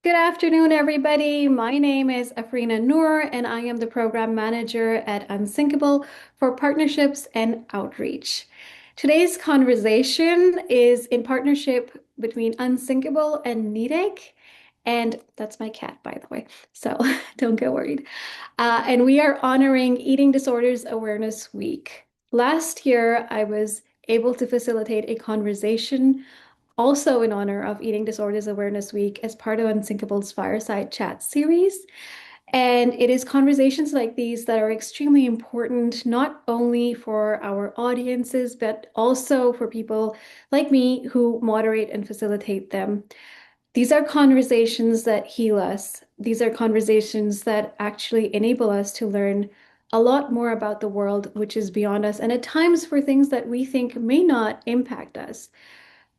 Good afternoon, everybody. My name is Afrina Noor, and I am the program manager at Unsinkable for partnerships and outreach. Today's conversation is in partnership between Unsinkable and NEDIC, and that's my cat, by the way, so don't get worried. And we are honoring Eating Disorders Awareness Week. Last year, I was able to facilitate a conversation also in honor of Eating Disorders Awareness Week as part of Unsinkable's Fireside Chat series. And it is conversations like these that are extremely important, not only for our audiences, but also for people like me who moderate and facilitate them. These are conversations that heal us. These are conversations that actually enable us to learn a lot more about the world, which is beyond us, and at times for things that we think may not impact us.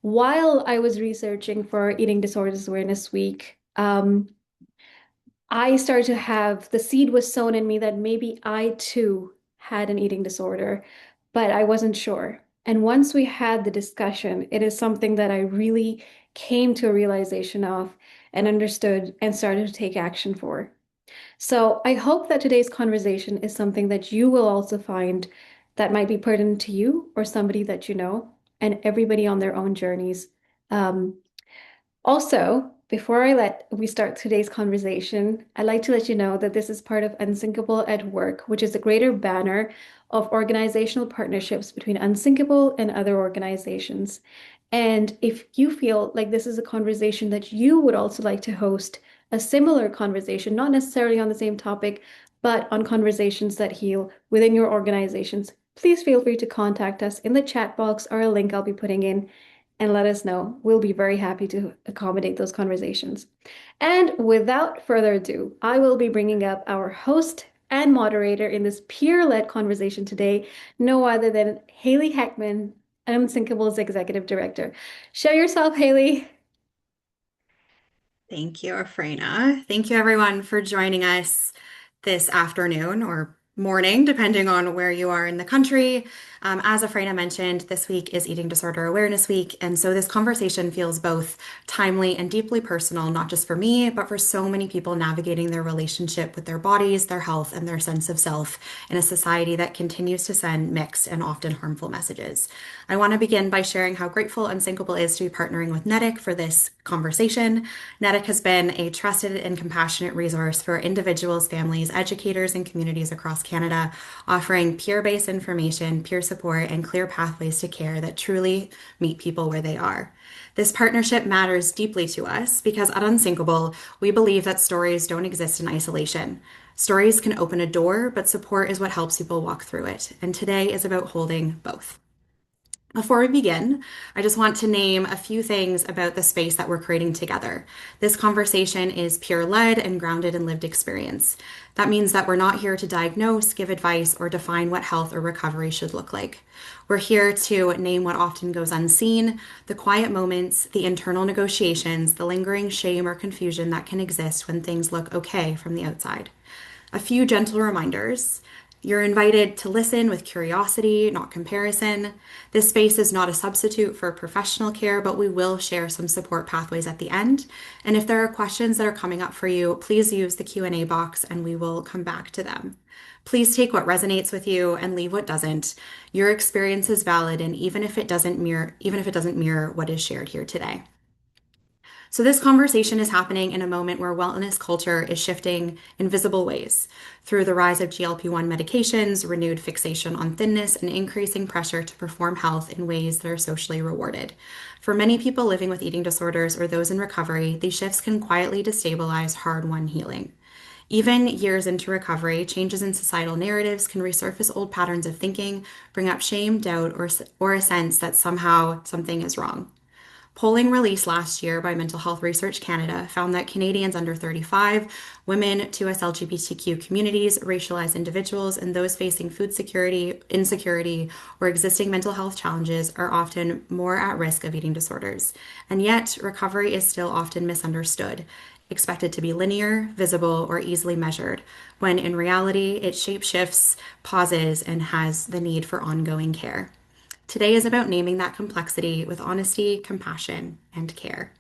While I was researching for Eating Disorders Awareness Week, I started to have the seed was sown in me that maybe I too had an eating disorder, but I wasn't sure. And once we had the discussion, it is something that I really came to a realization of and understood and started to take action for. So I hope that today's conversation is something that you will also find that might be pertinent to you or somebody that you know, and everybody on their own journeys. Um, Also, before I let we start today's conversation, I'd like to let you know that this is part of Unsinkable at Work, which is a greater banner of organizational partnerships between Unsinkable and other organizations. And if you feel like this is a conversation that you would also like to host, a similar conversation, not necessarily on the same topic, but on conversations that heal within your organizations, please feel free to contact us in the chat box or a link I'll be putting in and let us know. We'll be very happy to accommodate those conversations. And without further ado, I will be bringing up our host and moderator in this peer-led conversation today, no other than Haley Heckman, Unsinkable's Executive Director. Show yourself, Haley. Thank you, Afrena. Thank you, everyone, for joining us this afternoon or morning, depending on where you are in the country. As Afrena mentioned, this week is Eating Disorder Awareness Week, and so this conversation feels both timely and deeply personal, not just for me, but for so many people navigating their relationship with their bodies, their health, and their sense of self in a society that continues to send mixed and often harmful messages. I want to begin by sharing how grateful Unsinkable is to be partnering with NEDIC for this conversation. NEDIC has been a trusted and compassionate resource for individuals, families, educators, and communities across Canada, offering peer-based information, peer support, and clear pathways to care that truly meet people where they are. This partnership matters deeply to us because at Unsinkable, we believe that stories don't exist in isolation. Stories can open a door, but support is what helps people walk through it. And today is about holding both. Before we begin, I just want to name a few things about the space that we're creating together. This conversation is peer-led and grounded in lived experience. That means that we're not here to diagnose, give advice, or define what health or recovery should look like. We're here to name what often goes unseen, the quiet moments, the internal negotiations, the lingering shame or confusion that can exist when things look okay from the outside. A few gentle reminders. You're invited to listen with curiosity, not comparison. This space is not a substitute for professional care, but we will share some support pathways at the end. And if there are questions that are coming up for you, please use the Q&A box and we will come back to them. Please take what resonates with you and leave what doesn't. Your experience is valid, and even if it doesn't mirror what is shared here today. So, this conversation is happening in a moment where wellness culture is shifting in visible ways through the rise of GLP-1 medications, renewed fixation on thinness, and increasing pressure to perform health in ways that are socially rewarded. For many people living with eating disorders or those in recovery, these shifts can quietly destabilize hard-won healing. Even years into recovery, changes in societal narratives can resurface old patterns of thinking, bring up shame, doubt, or a sense that somehow something is wrong. Polling released last year by Mental Health Research Canada found that Canadians under 35, women, 2S LGBTQ communities, racialized individuals, and those facing food security, insecurity, or existing mental health challenges are often more at risk of eating disorders. And yet, recovery is still often misunderstood, expected to be linear, visible, or easily measured, when in reality, it shapeshifts, pauses, and has the need for ongoing care. Today is about naming that complexity with honesty, compassion, and care.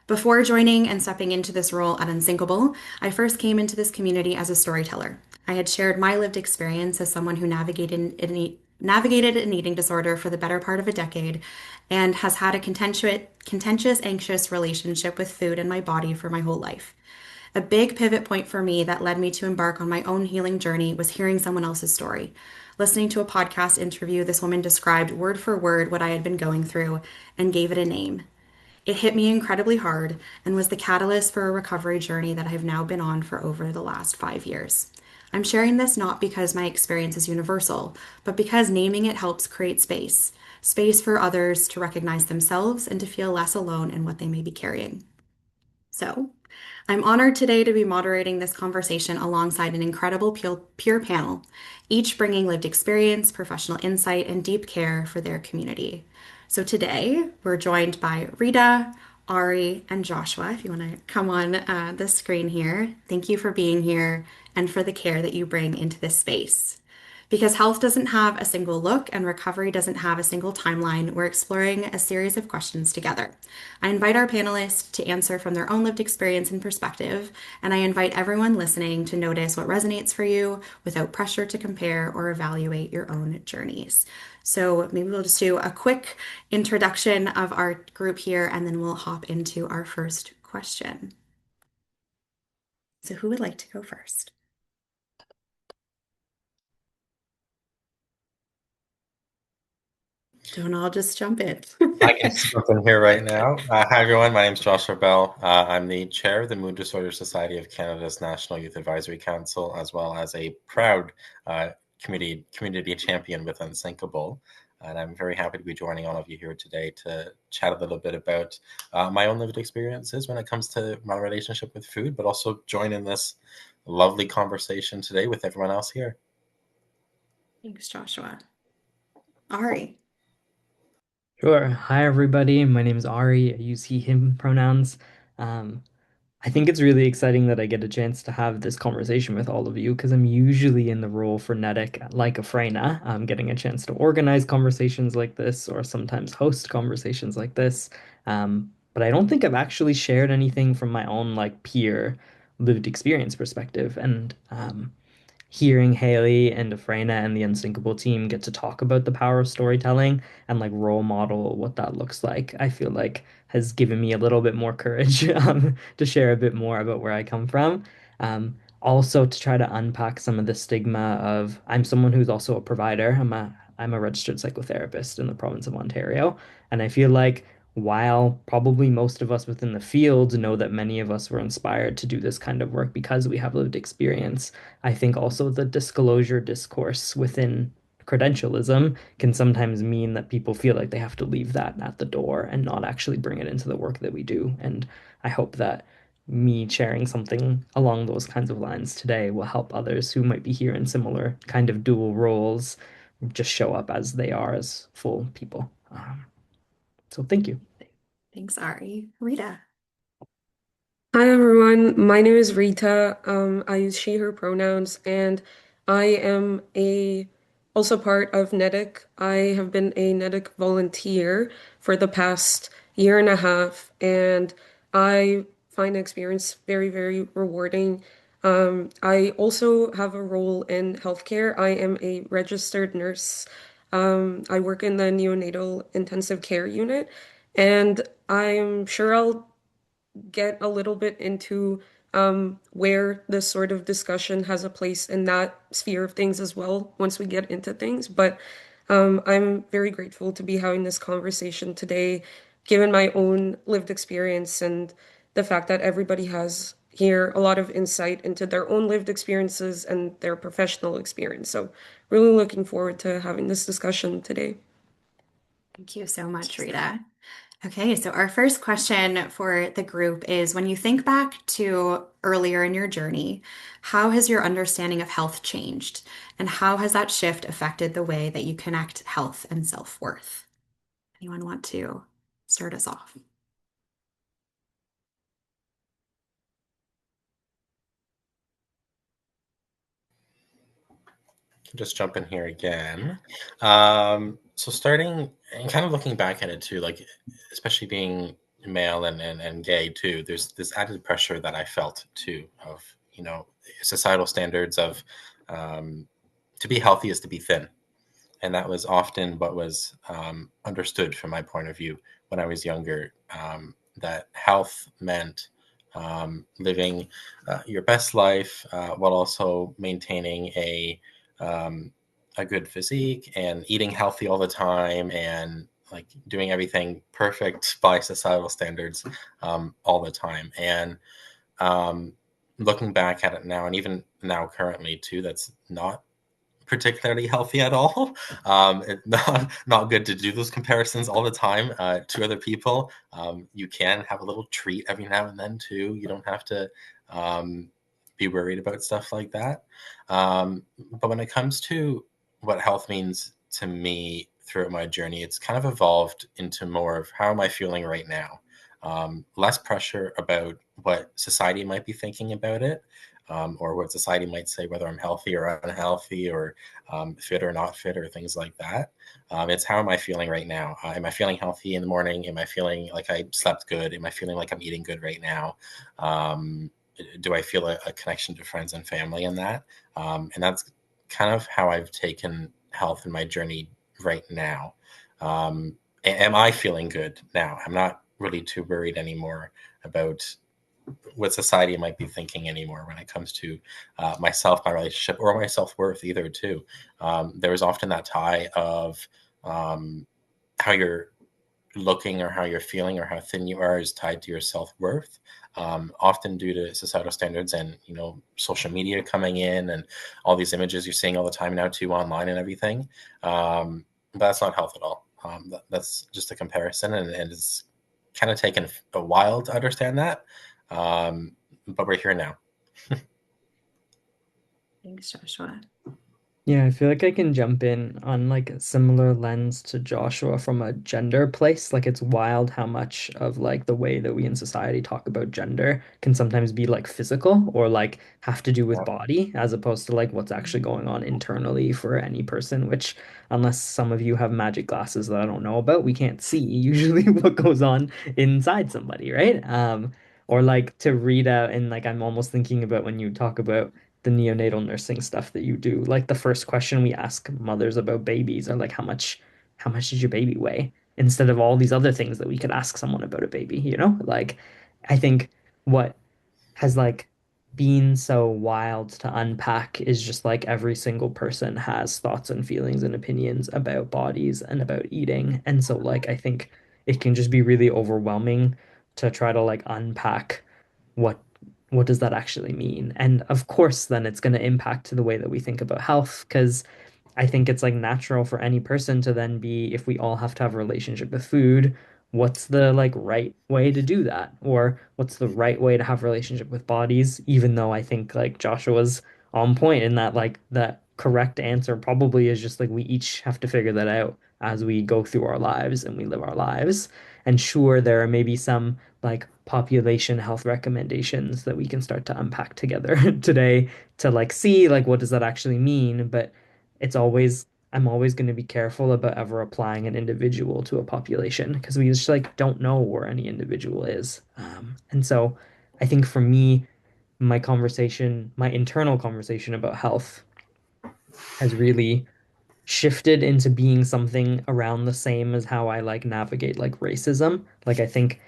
Before joining and stepping into this role at Unsinkable, I first came into this community as a storyteller. I had shared my lived experience as someone who navigated an eating disorder for the better part of a decade and has had a contentious, anxious relationship with food and my body for my whole life. A big pivot point for me that led me to embark on my own healing journey was hearing someone else's story. Listening to a podcast interview, this woman described word for word what I had been going through and gave it a name. It hit me incredibly hard and was the catalyst for a recovery journey that I have now been on for over the last 5 years. I'm sharing this not because my experience is universal, but because naming it helps create space for others to recognize themselves and to feel less alone in what they may be carrying. So, I'm honored today to be moderating this conversation alongside an incredible peer panel, each bringing lived experience, professional insight, and deep care for their community. So today we're joined by Rita, Ari, and Joshua. If you want to come on the screen here, thank you for being here and for the care that you bring into this space. Because health doesn't have a single look and recovery doesn't have a single timeline, we're exploring a series of questions together. I invite our panelists to answer from their own lived experience and perspective, and I invite everyone listening to notice what resonates for you without pressure to compare or evaluate your own journeys. So maybe we'll just do a quick introduction of our group here, and then we'll hop into our first question. So who would like to go first? Don't all just jump in. I can jump in here right now. Hi, everyone. My name is Joshua Bell. I'm the chair of the Mood Disorder Society of Canada's National Youth Advisory Council, as well as a proud community champion with Unsinkable. And I'm very happy to be joining all of you here today to chat a little bit about my own lived experiences when it comes to my relationship with food, but also join in this lovely conversation today with everyone else here. Thanks, Joshua. Ari. Sure. Hi, everybody. My name is Ari. I use he, him pronouns. Um, I think it's really exciting that I get a chance to have this conversation with all of you because I'm usually in the role for NEDIC like a Freyna. I'm getting a chance to organize conversations like this or sometimes host conversations like this. But I don't think I've actually shared anything from my own like peer lived experience perspective. And hearing Haley and Afrena and the Unsinkable team get to talk about the power of storytelling and like role model what that looks like, I feel like has given me a little bit more courage to share a bit more about where I come from. Also to try to unpack some of the stigma of I'm someone who's also a provider. I'm a registered psychotherapist in the province of Ontario, and I feel like while probably most of us within the field know that many of us were inspired to do this kind of work because we have lived experience, I think also the disclosure discourse within credentialism can sometimes mean that people feel like they have to leave that at the door and not actually bring it into the work that we do. And I hope that me sharing something along those kinds of lines today will help others who might be here in similar kind of dual roles just show up as they are as full people. So thank you. Thanks, Ari. Rita. Hi everyone, my name is Rita. I use she, her pronouns, and I am a also part of NEDIC. I have been a NEDIC volunteer for the past year and a half, and I find the experience very, very rewarding. I also have a role in healthcare. I am a registered nurse. I work in the neonatal intensive care unit, and I'm sure I'll get a little bit into where this sort of discussion has a place in that sphere of things as well once we get into things. But I'm very grateful to be having this conversation today, given my own lived experience and the fact that everybody has here a lot of insight into their own lived experiences and their professional experience. So, really looking forward to having this discussion today. Thank you so much, Rita. Okay, so our first question for the group is when you think back to earlier in your journey, how has your understanding of health changed? And how has that shift affected the way that you connect health and self-worth? Anyone want to start us off? Just jump in here again. So starting and kind of looking back at it too, like especially being male and gay too, there's this added pressure that I felt too of, societal standards of, to be healthy is to be thin. And that was often what was understood from my point of view when I was younger, that health meant living your best life while also maintaining um, a good physique and eating healthy all the time and like doing everything perfect by societal standards all the time. And um, looking back at it now, and even now currently too, that's not particularly healthy at all. Not good to do those comparisons all the time to other people. You can have a little treat every now and then too. You don't have to be worried about stuff like that. But when it comes to what health means to me throughout my journey, it's kind of evolved into more of how am I feeling right now? Less pressure about what society might be thinking about it, or what society might say, whether I'm healthy or unhealthy, or fit or not fit, or things like that. It's how am I feeling right now? Am I feeling healthy in the morning? Am I feeling like I slept good? Am I feeling like I'm eating good right now? Do I feel a connection to friends and family in that? And that's kind of how I've taken health in my journey right now. Am I feeling good now? I'm not really too worried anymore about what society might be thinking anymore when it comes to myself, my relationship, or my self-worth either too. There was often that tie of how you're looking or how you're feeling or how thin you are is tied to your self-worth, often due to societal standards and social media coming in and all these images you're seeing all the time now too online and everything. But that's not health at all. That's just a comparison, and it's kind of taken a while to understand that, but we're here now. Thanks, Joshua. Yeah, I feel like I can jump in on like a similar lens to Joshua from a gender place. Like it's wild how much of like the way that we in society talk about gender can sometimes be like physical or like have to do with Yeah. body as opposed to like what's actually going on internally for any person, which unless some of you have magic glasses that I don't know about, we can't see usually what goes on inside somebody, right? Or like to read out and like I'm almost thinking about when you talk about the neonatal nursing stuff that you do. Like the first question we ask mothers about babies are like, how much did your baby weigh? Instead of all these other things that we could ask someone about a baby, you know? Like, I think what has like been so wild to unpack is just like every single person has thoughts and feelings and opinions about bodies and about eating. And so like I think it can just be really overwhelming to try to like unpack what what does that actually mean? And of course, then it's going to impact the way that we think about health because I think it's like natural for any person to then be, if we all have to have a relationship with food, what's the like right way to do that? Or what's the right way to have a relationship with bodies? Even though I think like Joshua's on point in that like the correct answer probably is just like we each have to figure that out as we go through our lives and we live our lives. And sure, there are maybe some like population health recommendations that we can start to unpack together today to like see like what does that actually mean, but it's always I'm always going to be careful about ever applying an individual to a population because we just like don't know where any individual is. And so I think for me, my internal conversation about health has really shifted into being something around the same as how I like navigate like racism. Like I think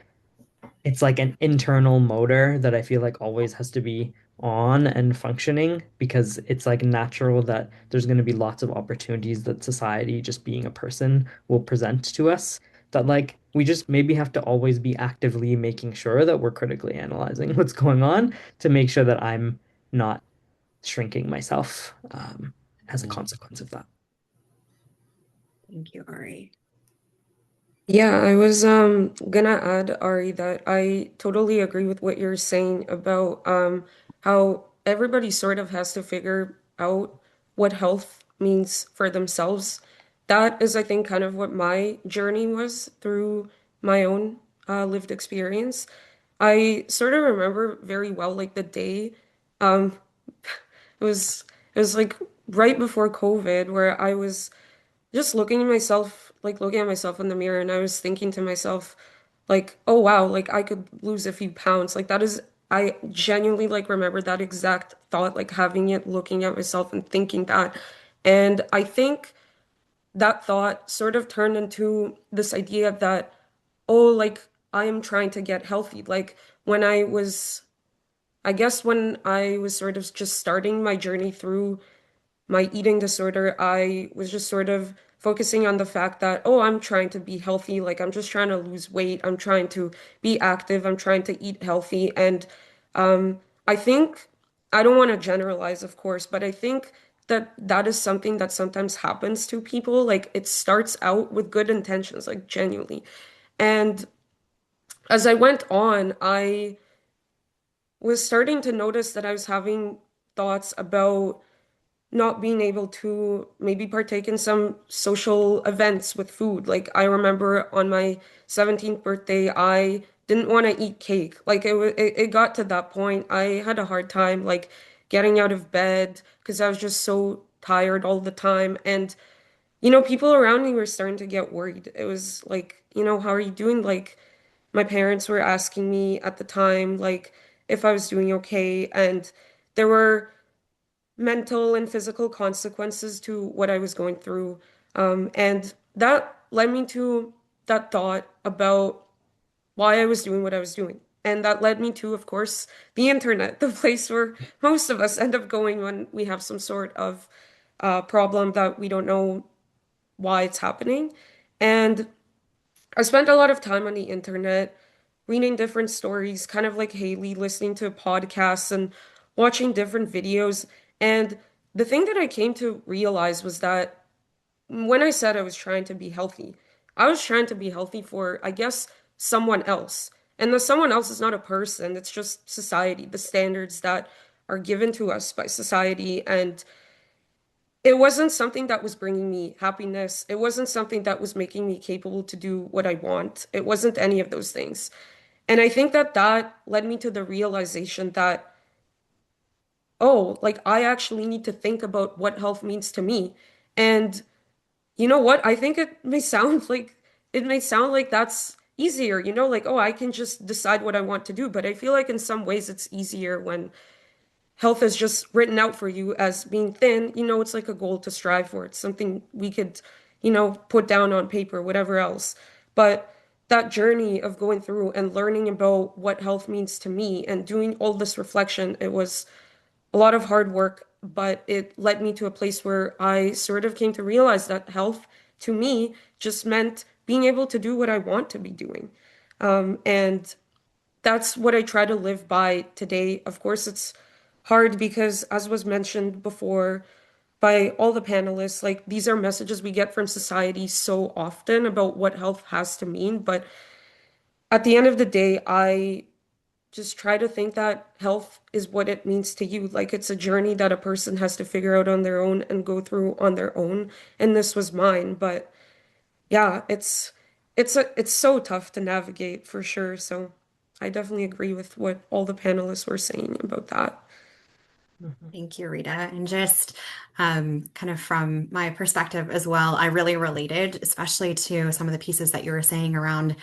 it's like an internal motor that I feel like always has to be on and functioning because it's like natural that there's going to be lots of opportunities that society, just being a person, will present to us. That like we just maybe have to always be actively making sure that we're critically analyzing what's going on to make sure that I'm not shrinking myself as a consequence of that. Thank you, Ari. Yeah, I was gonna add, Ari, that I totally agree with what you're saying about how everybody sort of has to figure out what health means for themselves. That is, I think, kind of what my journey was through my own lived experience. I sort of remember very well like the day um it was like right before COVID where I was just looking at myself, like looking at myself in the mirror, and I was thinking to myself, like, oh wow, like I could lose a few pounds. Like that is, I genuinely like remember that exact thought, like having it, looking at myself and thinking that. And I think that thought sort of turned into this idea that, oh, like I am trying to get healthy. Like when I was, I guess when I was sort of just starting my journey through my eating disorder, I was just sort of focusing on the fact that, oh, I'm trying to be healthy. Like, I'm just trying to lose weight. I'm trying to be active. I'm trying to eat healthy. And I think, I don't want to generalize, of course, but I think that that is something that sometimes happens to people. Like, it starts out with good intentions, like, genuinely. And as I went on, I was starting to notice that I was having thoughts about not being able to maybe partake in some social events with food. Like I remember on my 17th birthday, I didn't want to eat cake. Like it got to that point. I had a hard time like getting out of bed because I was just so tired all the time. And people around me were starting to get worried. It was like, how are you doing? Like my parents were asking me at the time, like if I was doing okay. And there were mental and physical consequences to what I was going through. And that led me to that thought about why I was doing what I was doing. And that led me to, of course, the internet, the place where most of us end up going when we have some sort of problem that we don't know why it's happening. And I spent a lot of time on the internet reading different stories, kind of like Haley, listening to podcasts and watching different videos. And the thing that I came to realize was that when I said I was trying to be healthy, I was trying to be healthy for, I guess, someone else. And the someone else is not a person, it's just society, the standards that are given to us by society. And it wasn't something that was bringing me happiness. It wasn't something that was making me capable to do what I want. It wasn't any of those things. And I think that that led me to the realization that, oh, like I actually need to think about what health means to me. And you know what? I think it may sound like that's easier, like, oh, I can just decide what I want to do. But I feel like in some ways it's easier when health is just written out for you as being thin. It's like a goal to strive for. It's something we could, put down on paper, whatever else. But that journey of going through and learning about what health means to me and doing all this reflection, it was a lot of hard work, but it led me to a place where I sort of came to realize that health to me just meant being able to do what I want to be doing. And that's what I try to live by today. Of course, it's hard because, as was mentioned before by all the panelists, like these are messages we get from society so often about what health has to mean. But at the end of the day, I just try to think that health is what it means to you. Like it's a journey that a person has to figure out on their own and go through on their own. And this was mine. But yeah, it's so tough to navigate for sure. So I definitely agree with what all the panelists were saying about that. Mhm. Thank you, Rita. And just kind of from my perspective as well, I really related, especially to some of the pieces that you were saying around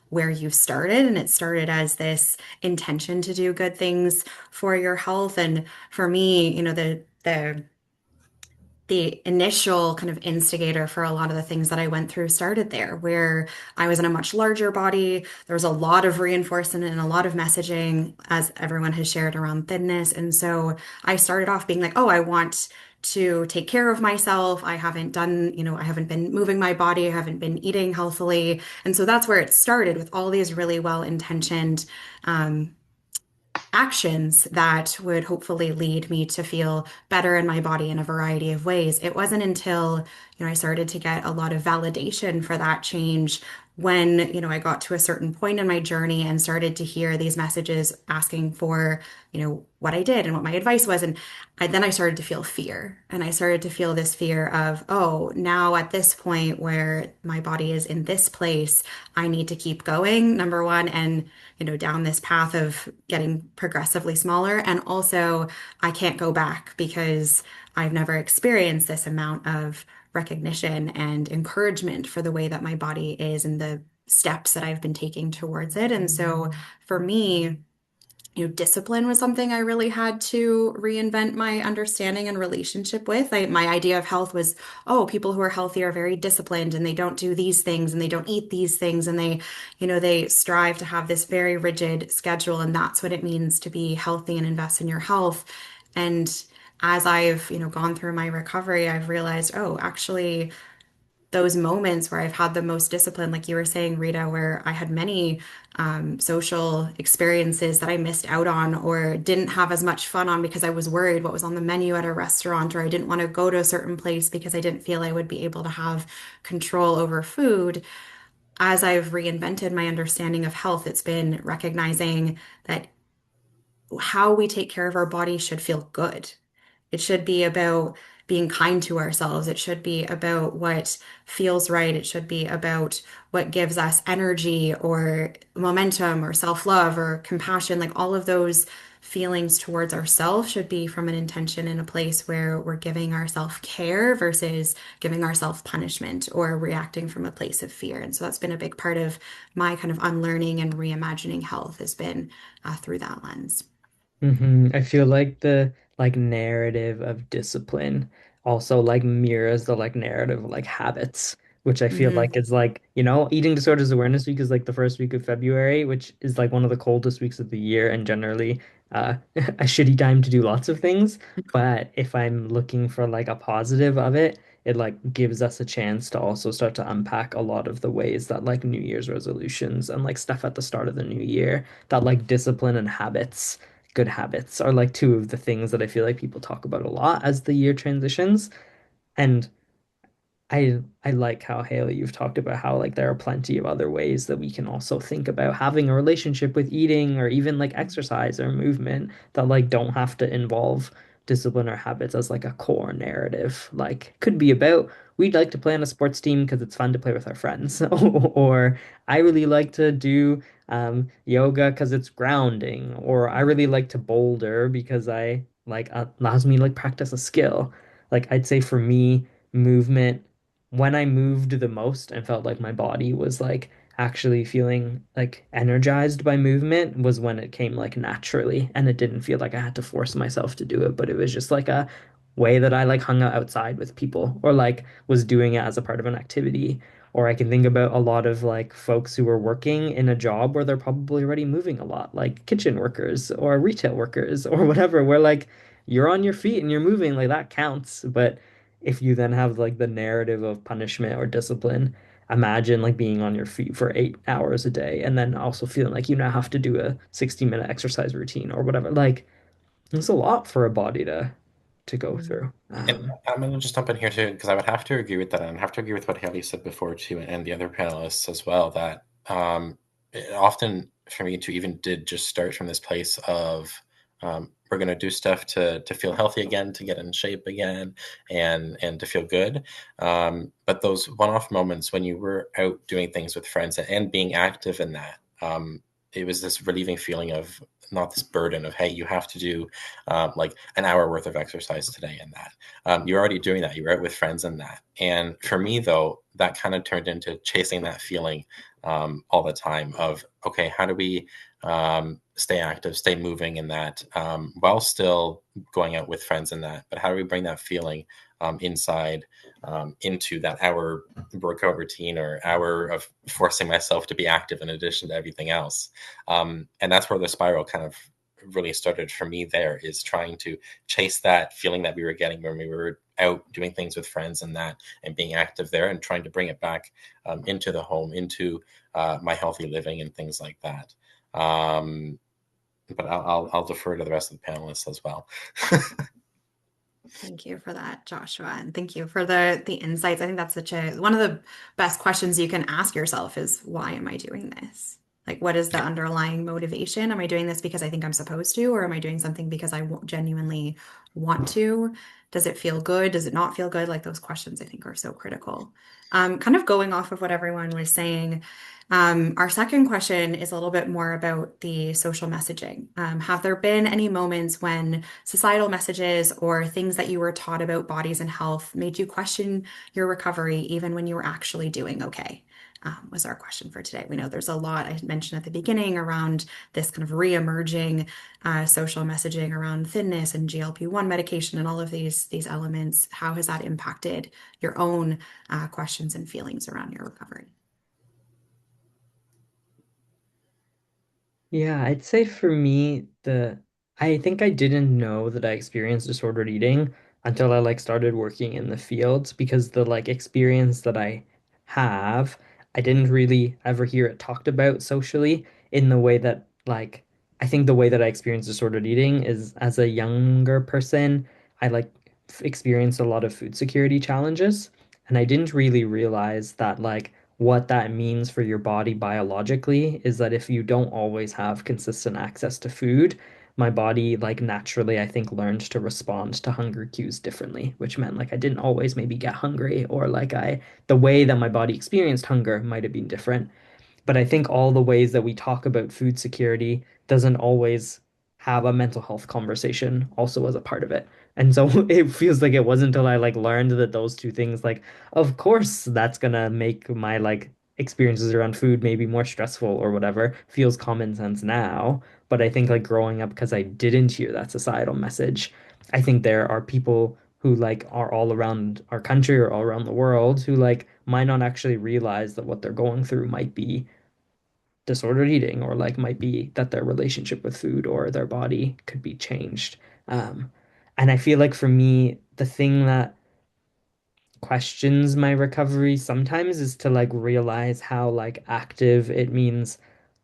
where you started. And it started as this intention to do good things for your health. And for me, the initial kind of instigator for a lot of the things that I went through started there, where I was in a much larger body. There was a lot of reinforcement and a lot of messaging, as everyone has shared, around thinness. And so I started off being like, oh, I want to take care of myself. I haven't done, I haven't been moving my body. I haven't been eating healthily. And so that's where it started, with all these really well-intentioned actions that would hopefully lead me to feel better in my body in a variety of ways. It wasn't until, I started to get a lot of validation for that change when, I got to a certain point in my journey and started to hear these messages asking for, what I did and what my advice was. And then I started to feel fear. And I started to feel this fear of, oh, now at this point where my body is in this place, I need to keep going, number one, and down this path of getting progressively smaller. And also, I can't go back because I've never experienced this amount of recognition and encouragement for the way that my body is and the steps that I've been taking towards it. And so for me, discipline was something I really had to reinvent my understanding and relationship with. My idea of health was, oh, people who are healthy are very disciplined and they don't do these things and they don't eat these things and they strive to have this very rigid schedule. And that's what it means to be healthy and invest in your health. And as I've, gone through my recovery, I've realized, oh, actually, those moments where I've had the most discipline, like you were saying, Rita, where I had many social experiences that I missed out on or didn't have as much fun on because I was worried what was on the menu at a restaurant, or I didn't want to go to a certain place because I didn't feel I would be able to have control over food. As I've reinvented my understanding of health, it's been recognizing that how we take care of our body should feel good. It should be about being kind to ourselves. It should be about what feels right. It should be about what gives us energy or momentum or self-love or compassion. Like all of those feelings towards ourselves should be from an intention in a place where we're giving ourselves care versus giving ourselves punishment or reacting from a place of fear. And so that's been a big part of my kind of unlearning and reimagining health has been through that lens. I feel like the like narrative of discipline also like mirrors the like narrative of like habits, which I feel Hmm. like is like, Eating Disorders Awareness Week is like the first week of February, which is like one of the coldest weeks of the year and generally a shitty time to do lots of things. But if I'm looking for like a positive of it, it like gives us a chance to also start to unpack a lot of the ways that like New Year's resolutions and like stuff at the start of the new year, that like discipline and habits, good habits are like two of the things that I feel like people talk about a lot as the year transitions. And I like how, Haley, you've talked about how like there are plenty of other ways that we can also think about having a relationship with eating or even like exercise or movement that like don't have to involve discipline or habits as like a core narrative. Like could be about we'd like to play on a sports team because it's fun to play with our friends, or I really like to do yoga because it's grounding, or I really like to boulder because I like allows me to like practice a skill. Like I'd say for me, movement when I moved the most and felt like my body was like actually feeling like energized by movement was when it came like naturally and it didn't feel like I had to force myself to do it, but it was just like a way that I like hung out outside with people or like was doing it as a part of an activity. Or I can think about a lot of like folks who are working in a job where they're probably already moving a lot, like kitchen workers or retail workers or whatever, where like you're on your feet and you're moving, like that counts. But if you then have like the narrative of punishment or discipline, imagine like being on your feet for 8 hours a day and then also feeling like you now have to do a 60-minute exercise routine or whatever. Like it's a lot for a body to go through. And I'm going to just jump in here too, because I would have to agree with that, and I have to agree with what Haley said before too, and the other panelists as well. That it often for me to even did just start from this place of we're going to do stuff to feel healthy again, to get in shape again, and to feel good. But those one-off moments when you were out doing things with friends and being active in that, it was this relieving feeling of not this burden of, hey, you have to do like an hour worth of exercise today and that. You're already doing that. You're out with friends and that. And for me, though, that kind of turned into chasing that feeling all the time of, okay, how do we stay active, stay moving in that while still going out with friends and that? But how do we bring that feeling inside into that hour workout routine or hour of forcing myself to be active in addition to everything else? And that's where the spiral kind of really started for me there, is trying to chase that feeling that we were getting when we were out doing things with friends and that, and being active there and trying to bring it back into the home, into my healthy living and things like that. But I'll defer to the rest of the panelists as well. Thank you for that, Joshua, and thank you for the insights. I think that's such a one of the best questions you can ask yourself is, why am I doing this? Like, what is the underlying motivation? Am I doing this because I think I'm supposed to, or am I doing something because I genuinely want to? Does it feel good? Does it not feel good? Like those questions I think are so critical. Kind of going off of what everyone was saying, our second question is a little bit more about the social messaging. Have there been any moments when societal messages or things that you were taught about bodies and health made you question your recovery even when you were actually doing okay? was our question for today. We know there's a lot I had mentioned at the beginning around this kind of re-emerging social messaging around thinness and GLP-1 medication and all of these elements. How has that impacted your own questions and feelings around your recovery? Yeah, I'd say for me, I think I didn't know that I experienced disordered eating until I like started working in the fields because the like experience that I have, I didn't really ever hear it talked about socially in the way that like I think the way that I experienced disordered eating is as a younger person, I like experienced a lot of food security challenges, and I didn't really realize that like what that means for your body biologically is that if you don't always have consistent access to food, my body like naturally I think learned to respond to hunger cues differently, which meant like I didn't always maybe get hungry or like I the way that my body experienced hunger might have been different. But I think all the ways that we talk about food security doesn't always have a mental health conversation also as a part of it. And so it feels like it wasn't until I like learned that those two things, like, of course, that's gonna make my like experiences around food maybe more stressful or whatever, feels common sense now. But I think like growing up, because I didn't hear that societal message, I think there are people who like are all around our country or all around the world who like might not actually realize that what they're going through might be disordered eating or like might be that their relationship with food or their body could be changed. Um, and I feel like for me, the thing that questions my recovery sometimes is to like realize how like active it means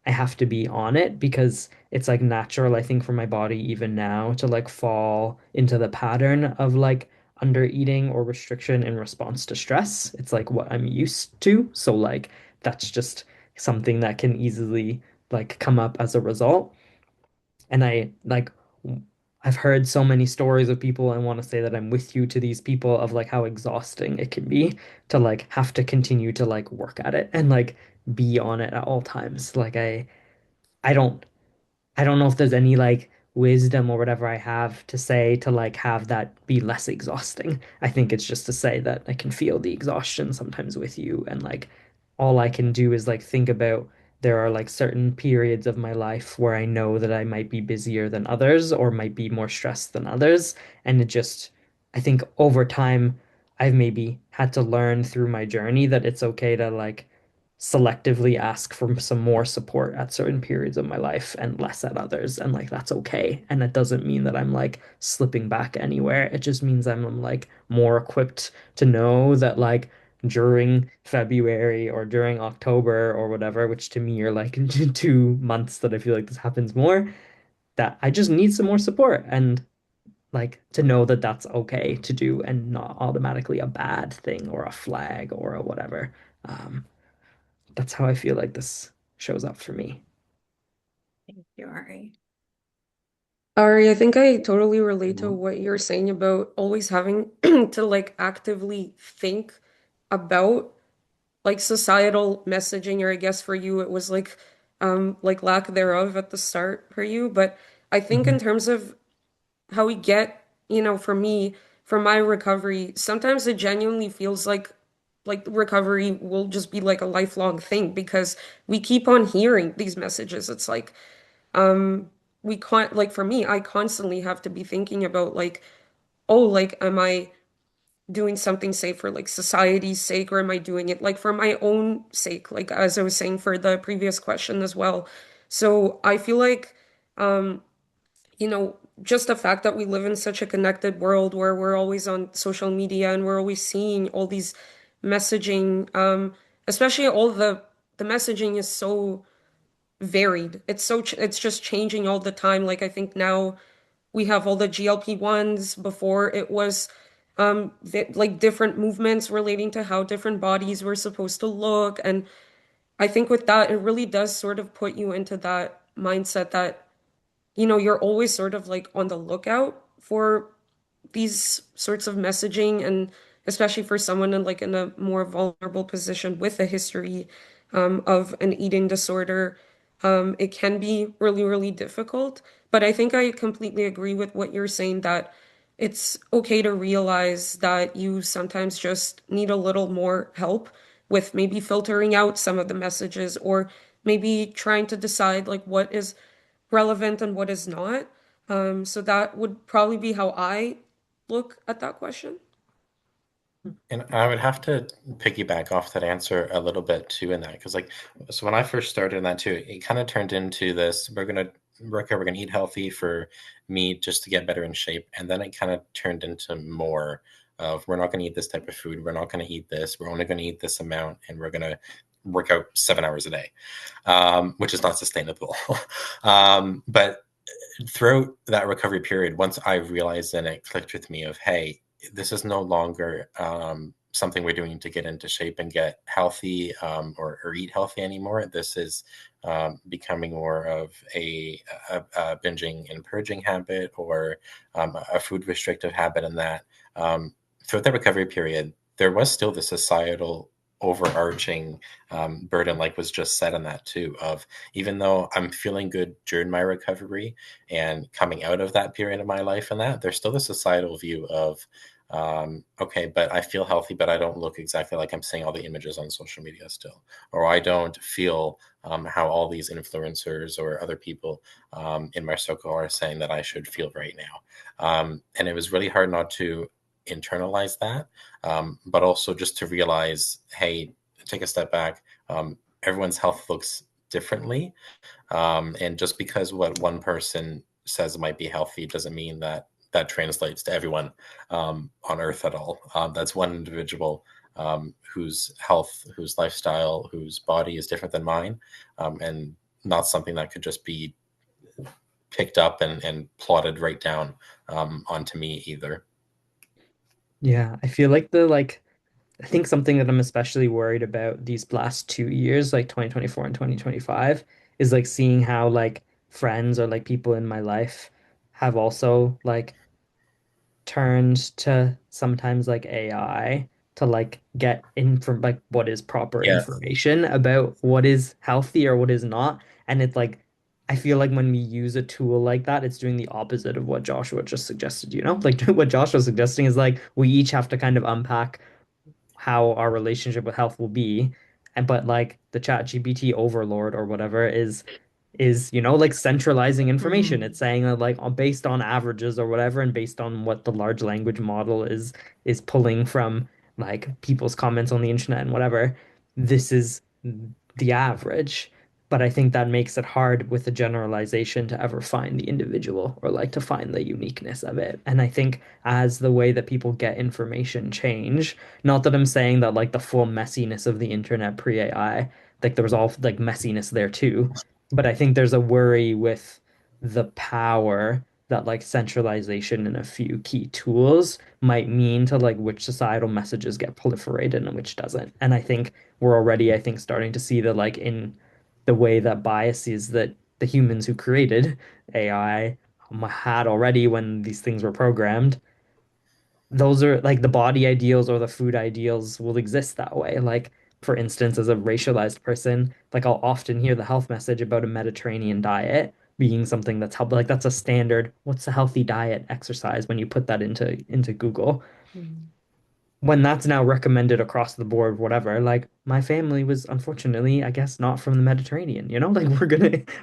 I have to be on it because it's like natural, I think, for my body even now to like fall into the pattern of like under eating or restriction in response to stress. It's like what I'm used to. So like that's just something that can easily like come up as a result. And I've heard so many stories of people and want to say that I'm with you to these people of like how exhausting it can be to like have to continue to like work at it and like be on it at all times. I don't I don't know if there's any like wisdom or whatever I have to say to like have that be less exhausting. I think it's just to say that I can feel the exhaustion sometimes with you and like all I can do is like think about there are like certain periods of my life where I know that I might be busier than others or might be more stressed than others. And it just, I think over time, I've maybe had to learn through my journey that it's okay to like selectively ask for some more support at certain periods of my life and less at others. And like that's okay. And it doesn't mean that I'm like slipping back anywhere. It just means I'm like more equipped to know that like during February or during October or whatever, which to me are like 2 months that I feel like this happens more, that I just need some more support and like to know that that's okay to do and not automatically a bad thing or a flag or a whatever. Um, that's how I feel like this shows up for me. Thank you, Ari. Ari, I think I totally relate to what you're saying about always having to like actively think about like societal messaging, or I guess for you it was like lack thereof at the start for you. But I think in Mhm. terms of how we get, for me, for my recovery, sometimes it genuinely feels like recovery will just be like a lifelong thing because we keep on hearing these messages. It's like um we can't, like, for me, I constantly have to be thinking about like, oh, like, am I doing something safe for like society's sake, or am I doing it like for my own sake, like as I was saying for the previous question as well. So I feel like um just the fact that we live in such a connected world where we're always on social media and we're always seeing all these messaging, especially all the messaging is so varied. It's just changing all the time. Like I think now we have all the GLP-1s. Before it was like different movements relating to how different bodies were supposed to look. And I think with that, it really does sort of put you into that mindset that you're always sort of like on the lookout for these sorts of messaging, and especially for someone in a more vulnerable position with a history of an eating disorder, it can be really, really difficult. But I think I completely agree with what you're saying, that it's okay to realize that you sometimes just need a little more help with maybe filtering out some of the messages or maybe trying to decide like what is relevant and what is not. So that would probably be how I look at that question. And I would have to piggyback off that answer a little bit too in that, because like, so when I first started in that too, it kind of turned into this, we're gonna eat healthy for me just to get better in shape. And then it kind of turned into more of, we're not gonna eat this type of food, we're not gonna eat this, we're only gonna eat this amount, and we're gonna work out 7 hours a day, which is not sustainable. But throughout that recovery period, once I realized and it clicked with me of, hey, this is no longer something we're doing to get into shape and get healthy, or eat healthy anymore. This is becoming more of a binging and purging habit, or a food restrictive habit. And that throughout the recovery period, there was still the societal overarching burden, like was just said in that too, of even though I'm feeling good during my recovery and coming out of that period of my life, and that there's still the societal view of, okay, but I feel healthy, but I don't look exactly like I'm seeing all the images on social media still, or I don't feel how all these influencers or other people in my circle are saying that I should feel right now. And it was really hard not to internalize that, but also just to realize, hey, take a step back. Everyone's health looks differently. And just because what one person says might be healthy doesn't mean that that translates to everyone on earth at all. That's one individual whose health, whose lifestyle, whose body is different than mine, and not something that could just be picked up and plotted right down onto me either. Yeah, I feel like I think something that I'm especially worried about these last 2 years, like 2024 and 2025, is like seeing how like friends or like people in my life have also like turned to sometimes like AI to like get in from like what is proper Yes. information about what is healthy or what is not. And it's like I feel like when we use a tool like that, it's doing the opposite of what Joshua just suggested, you know? Like what Joshua's suggesting is like we each have to kind of unpack how our relationship with health will be. And but like the chat GPT overlord or whatever is like centralizing information. It's saying that like based on averages or whatever, and based on what the large language model is pulling from like people's comments on the internet and whatever, this is the average. But I think that makes it hard with the generalization to ever find the individual or like to find the uniqueness of it. And I think as the way that people get information change, not that I'm saying that like the full messiness of the internet pre-AI, like there was all like messiness there too, but I think there's a worry with the power that like centralization in a few key tools might mean to like which societal messages get proliferated and which doesn't. And I think we're already, I think, starting to see that like in the way that biases that the humans who created AI had already when these things were programmed, those are like the body ideals or the food ideals will exist that way. Like, for instance, as a racialized person, like I'll often hear the health message about a Mediterranean diet being something that's helpful. Like that's a standard, what's a healthy diet exercise when you put that into Google. When that's now recommended across the board, whatever, like my family was unfortunately, I guess, not from the Mediterranean, like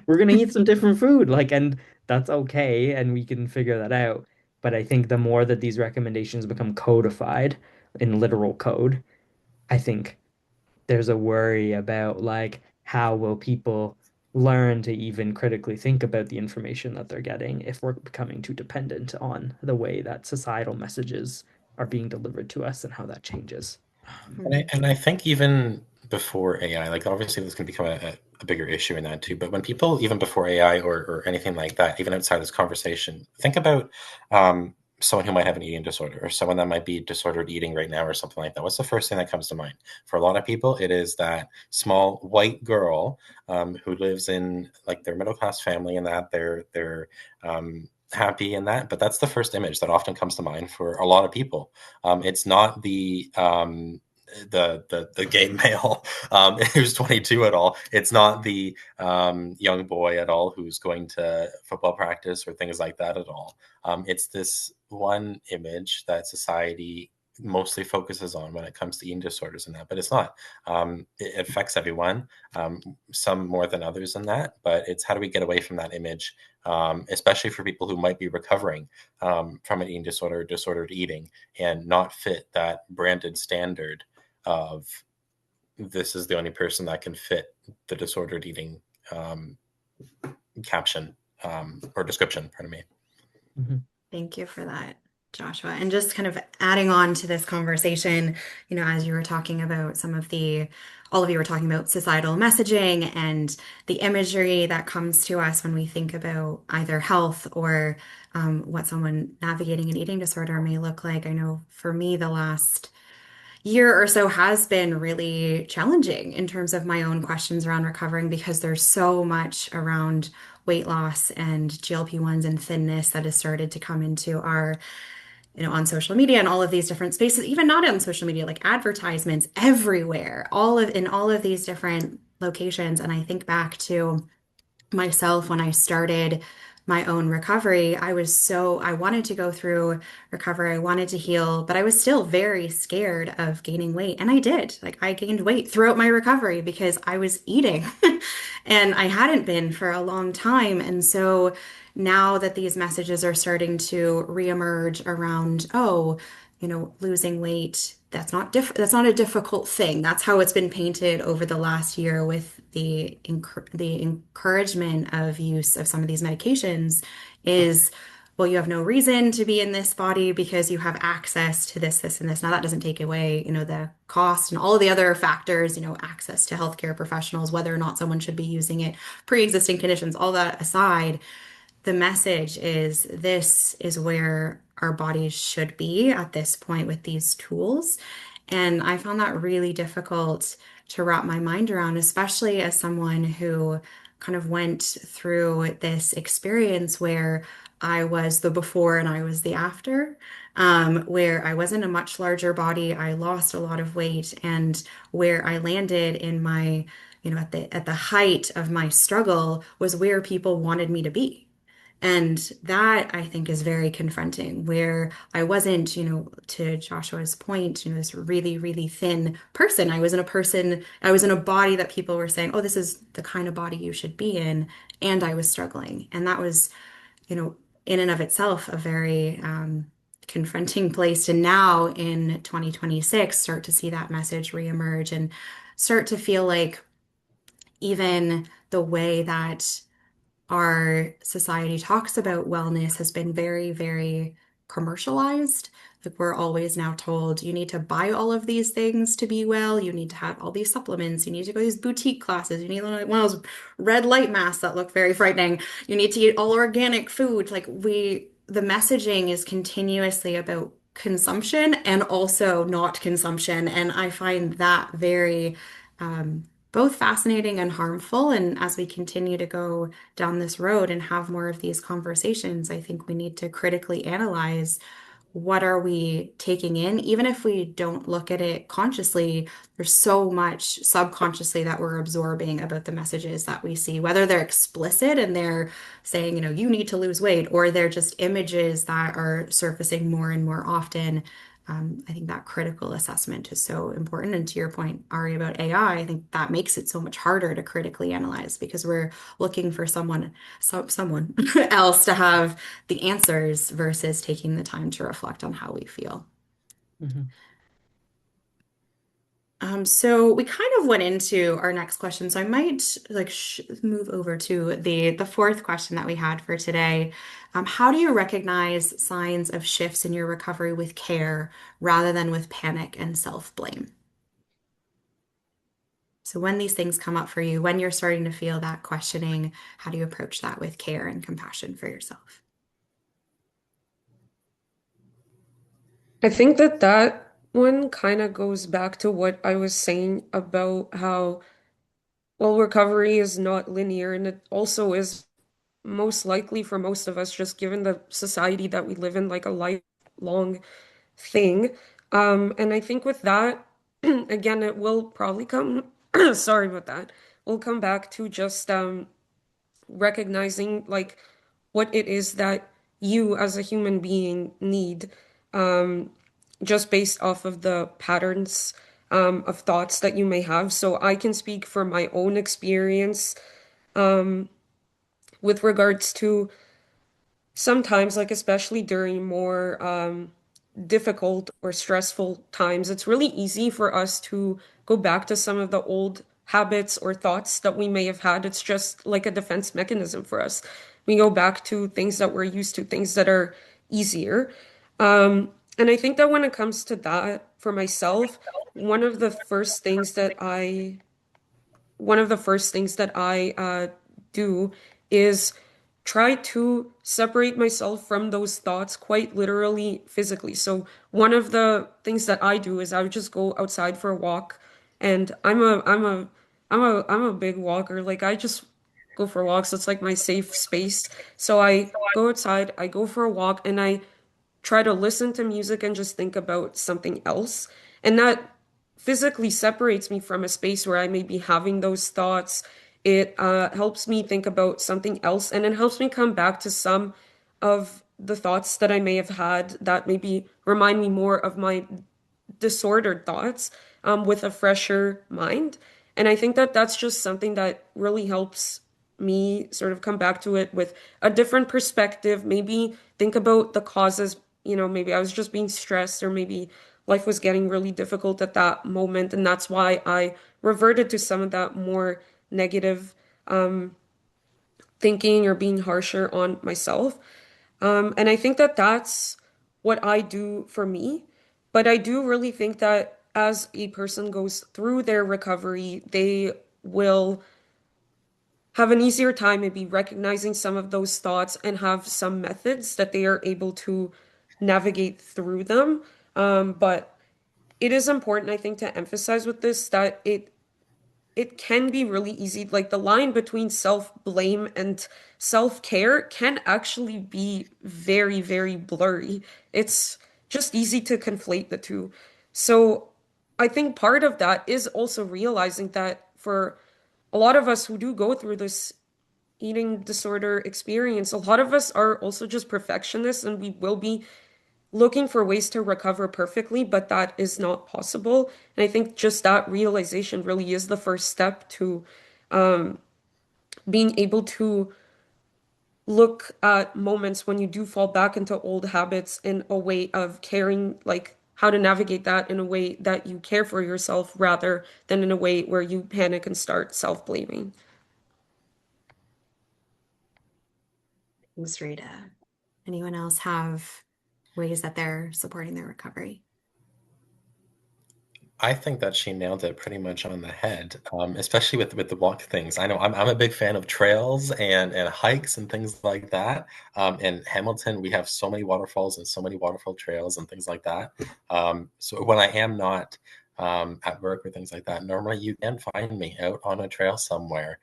we're gonna eat some different food, like, and that's okay, and we can figure that out. But I think the more that these recommendations become codified in literal code, I think there's a worry about like how will people learn to even critically think about the information that they're getting if we're becoming too dependent on the way that societal messages are being delivered to us and how that changes. And I think even before AI, like obviously this can become a bigger issue in that too, but when people, even before AI or anything like that, even outside this conversation, think about someone who might have an eating disorder or someone that might be disordered eating right now or something like that. What's the first thing that comes to mind? For a lot of people, it is that small white girl who lives in like their middle class family and that they're happy in that, but that's the first image that often comes to mind for a lot of people. It's not the gay male who's 22 at all. It's not the young boy at all who's going to football practice or things like that at all. It's this one image that society mostly focuses on when it comes to eating disorders and that, but it's not. It affects everyone, some more than others in that, but it's how do we get away from that image, especially for people who might be recovering from an eating disorder, disordered eating, and not fit that branded standard of this is the only person that can fit the disordered eating caption or description, pardon me. Thank you for that, Joshua. And just kind of adding on to this conversation, as you were talking about all of you were talking about societal messaging and the imagery that comes to us when we think about either health or what someone navigating an eating disorder may look like. I know for me, the last year or so has been really challenging in terms of my own questions around recovering because there's so much around weight loss and GLP-1s and thinness that has started to come into our, on social media and all of these different spaces, even not on social media, like advertisements everywhere, in all of these different locations. And I think back to myself when I started my own recovery. I wanted to go through recovery, I wanted to heal, but I was still very scared of gaining weight. And I did. Like, I gained weight throughout my recovery because I was eating and I hadn't been for a long time. And so now that these messages are starting to reemerge around, oh, losing weight, that's not a difficult thing. That's how it's been painted over the last year with the encouragement of use of some of these medications is, well, you have no reason to be in this body because you have access to this, and this. Now, that doesn't take away, the cost and all of the other factors, access to healthcare professionals, whether or not someone should be using it, pre-existing conditions, all that aside. The message is this is where our bodies should be at this point with these tools. And I found that really difficult to wrap my mind around, especially as someone who kind of went through this experience where I was the before and I was the after, where I was in a much larger body. I lost a lot of weight, and where I landed in my, at the height of my struggle was where people wanted me to be. And that I think is very confronting, where I wasn't, to Joshua's point, this really, really thin person. I was in a body that people were saying, oh, this is the kind of body you should be in. And I was struggling. And that was, in and of itself, a very confronting place to now in 2026 start to see that message reemerge and start to feel like even the way that our society talks about wellness has been very, very commercialized. Like, we're always now told you need to buy all of these things to be well. You need to have all these supplements. You need to go to these boutique classes. You need one of those red light masks that look very frightening. You need to eat all organic food. The messaging is continuously about consumption and also not consumption. And I find that very, both fascinating and harmful. And as we continue to go down this road and have more of these conversations, I think we need to critically analyze what are we taking in, even if we don't look at it consciously. There's so much subconsciously that we're absorbing about the messages that we see, whether they're explicit and they're saying, you need to lose weight, or they're just images that are surfacing more and more often. I think that critical assessment is so important. And to your point, Ari, about AI, I think that makes it so much harder to critically analyze because we're looking for someone else to have the answers versus taking the time to reflect on how we feel. So we kind of went into our next question. So I might move over to the fourth question that we had for today. How do you recognize signs of shifts in your recovery with care rather than with panic and self-blame? So when these things come up for you, when you're starting to feel that questioning, how do you approach that with care and compassion for yourself? I think that one kind of goes back to what I was saying about how, well, recovery is not linear, and it also is most likely for most of us, just given the society that we live in, like a lifelong thing. And I think with that, again, it will probably come, sorry about that, we'll come back to just recognizing like what it is that you as a human being need. Um, just based off of the patterns of thoughts that you may have. So I can speak from my own experience with regards to sometimes, like especially during more difficult or stressful times, it's really easy for us to go back to some of the old habits or thoughts that we may have had. It's just like a defense mechanism for us. We go back to things that we're used to, things that are easier. And I think that when it comes to that, for myself, one of the first things that I one of the first things that I do is try to separate myself from those thoughts quite literally physically. So one of the things that I do is I would just go outside for a walk, and I'm a big walker. Like I just go for walks. It's like my safe space. So I go outside, I go for a walk, and I try to listen to music and just think about something else. And that physically separates me from a space where I may be having those thoughts. It helps me think about something else, and it helps me come back to some of the thoughts that I may have had that maybe remind me more of my disordered thoughts with a fresher mind. And I think that that's just something that really helps me sort of come back to it with a different perspective. Maybe think about the causes. Maybe I was just being stressed, or maybe life was getting really difficult at that moment. And that's why I reverted to some of that more negative thinking or being harsher on myself. And I think that that's what I do for me. But I do really think that as a person goes through their recovery, they will have an easier time maybe recognizing some of those thoughts and have some methods that they are able to navigate through them. But it is important, I think, to emphasize with this that it can be really easy. Like the line between self-blame and self-care can actually be very, very blurry. It's just easy to conflate the two. So I think part of that is also realizing that for a lot of us who do go through this eating disorder experience, a lot of us are also just perfectionists, and we will be looking for ways to recover perfectly, but that is not possible. And I think just that realization really is the first step to being able to look at moments when you do fall back into old habits in a way of caring, like how to navigate that in a way that you care for yourself rather than in a way where you panic and start self-blaming. Thanks, Rita. Anyone else have ways that they're supporting their recovery? I think that she nailed it pretty much on the head, especially with the walk things. I know I'm a big fan of trails and hikes and things like that. In Hamilton, we have so many waterfalls and so many waterfall trails and things like that. So when I am not at work or things like that, normally you can find me out on a trail somewhere,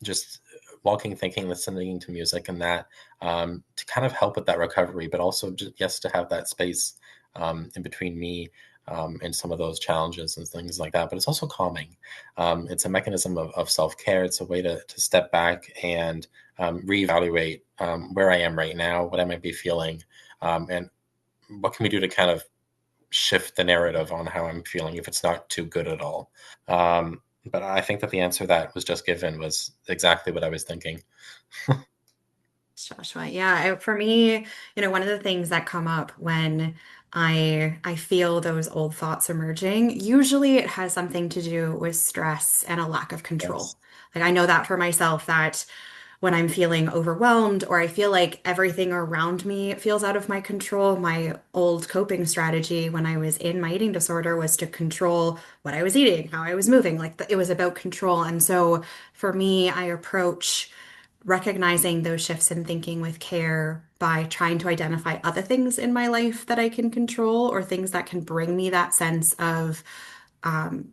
just walking, thinking, listening to music and that to kind of help with that recovery, but also just yes, to have that space in between me and some of those challenges and things like that. But it's also calming. It's a mechanism of self-care. It's a way to step back and reevaluate where I am right now, what I might be feeling, and what can we do to kind of shift the narrative on how I'm feeling if it's not too good at all. But I think that the answer that was just given was exactly what I was thinking. Joshua, yeah, for me, one of the things that come up when I feel those old thoughts emerging, usually it has something to do with stress and a lack of Yes. control. Like I know that for myself that when I'm feeling overwhelmed or I feel like everything around me feels out of my control, my old coping strategy when I was in my eating disorder was to control what I was eating, how I was moving. Like it was about control. And so for me, I approach recognizing those shifts in thinking with care by trying to identify other things in my life that I can control or things that can bring me that sense of um,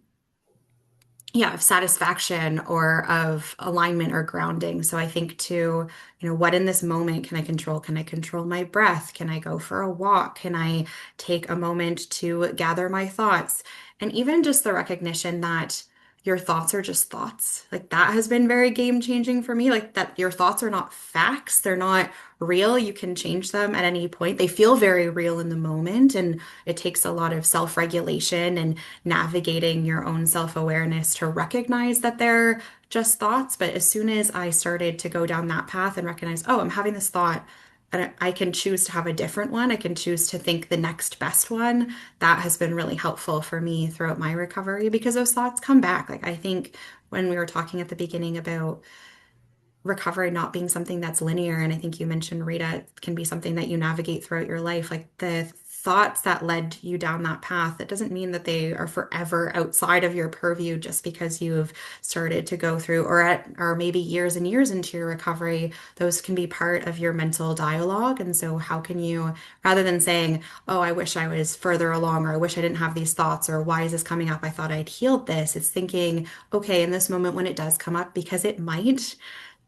yeah, of satisfaction or of alignment or grounding. So I think to, what in this moment can I control? Can I control my breath? Can I go for a walk? Can I take a moment to gather my thoughts? And even just the recognition that, your thoughts are just thoughts. Like that has been very game changing for me. Like that your thoughts are not facts. They're not real. You can change them at any point. They feel very real in the moment, and it takes a lot of self-regulation and navigating your own self-awareness to recognize that they're just thoughts. But as soon as I started to go down that path and recognize, oh, I'm having this thought, and I can choose to have a different one. I can choose to think the next best one. That has been really helpful for me throughout my recovery because those thoughts come back. Like I think when we were talking at the beginning about recovery not being something that's linear, and I think you mentioned, Rita, it can be something that you navigate throughout your life. Like the thoughts that led you down that path, that doesn't mean that they are forever outside of your purview just because you've started to go through or maybe years and years into your recovery. Those can be part of your mental dialogue. And so how can you, rather than saying, oh, I wish I was further along, or I wish I didn't have these thoughts, or why is this coming up? I thought I'd healed this. It's thinking, okay, in this moment when it does come up, because it might,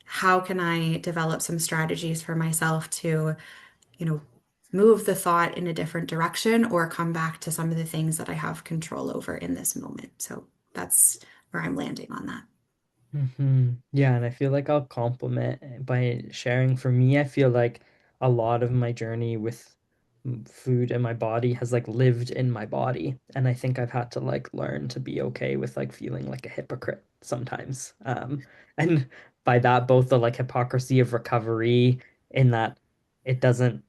how can I develop some strategies for myself to, you know, move the thought in a different direction or come back to some of the things that I have control over in this moment. So that's where I'm landing on that. Yeah, and I feel like I'll compliment by sharing. For me, I feel like a lot of my journey with food and my body has like lived in my body, and I think I've had to like learn to be okay with like feeling like a hypocrite sometimes. And by that, both the like hypocrisy of recovery in that it doesn't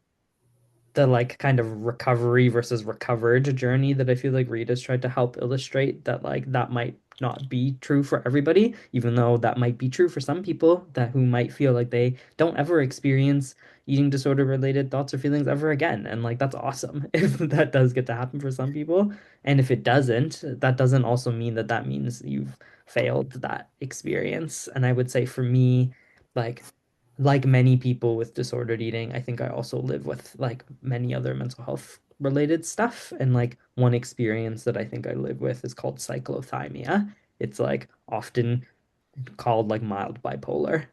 the like kind of recovery versus recovered journey that I feel like Rita's tried to help illustrate that like that might not be true for everybody, even though that might be true for some people that who might feel like they don't ever experience eating disorder related thoughts or feelings ever again. And like that's awesome if that does get to happen for some people. And if it doesn't, that doesn't also mean that that means you've failed that experience. And I would say for me, like many people with disordered eating, I think I also live with like many other mental health related stuff. And like one experience that I think I live with is called cyclothymia. It's like often called like mild bipolar,